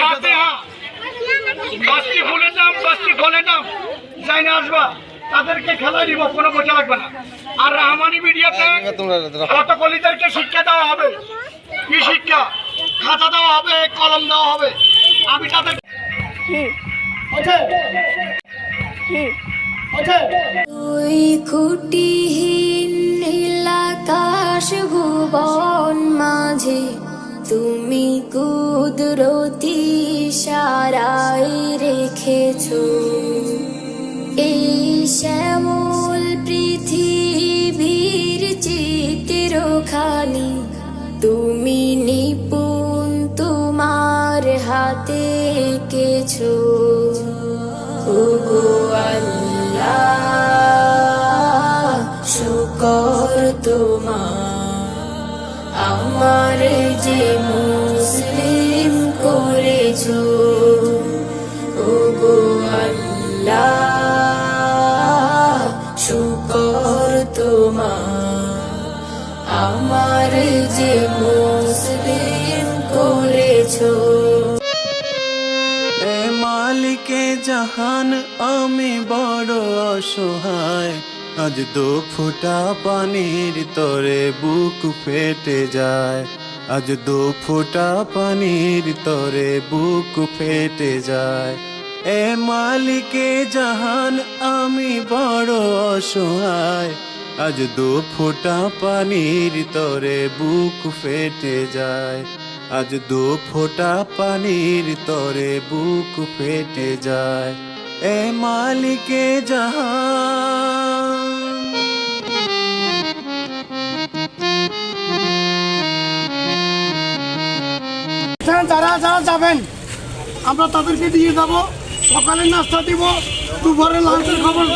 হাতে হাত 10টি ফুলের দাম 10টি ফলের দাম যাই না আসবা তাদেরকে খেলায় দিব, কোনো বোঝা লাগবে না। আর রহমানি মিডিয়াতে কতকলিদেরকে শিক্ষা দেওয়া হবে। কি শিক্ষা? খাতা দেওয়া হবে, কলম দেওয়া হবে। আমি তাদের ওই খুঁটিহীন নীলাকাশ ভুবন মাঝে তুমি কুদরতি ইশারায় রেখেছো এই শ্যামল পৃথিবীর চিত্রখানি তুমি নিপুণ তোমার হাতে এঁকেছো। ওগো আল্লাহ শুকর তোমার আমার যে মুসলিম করেছো। ওগো আল্লাহ শুকর তোমার আমার যে মুসলিম করেছো। মালিকে জাহান আমি বড় অসহায়, আজ 2 ফোঁটা পানির তরে বুক ফেটে যায়। আজ 2 ফোঁটা পানির তরে বুক ফেটে যায়। এ মালিকে জাহান আমি বড় অসহায়, আজ 2 ফোঁটা পানির তরে বুক ফেটে যায়। আজ 2 ফোঁটা পানির তরে বুক ফেটে যায়। এ মালিকে জাহান। যারা যারা যাবেন আমরা তাদেরকে দিয়ে যাবো, সকালের নাস্তা দিব, দুপুরের লাঞ্চের খবর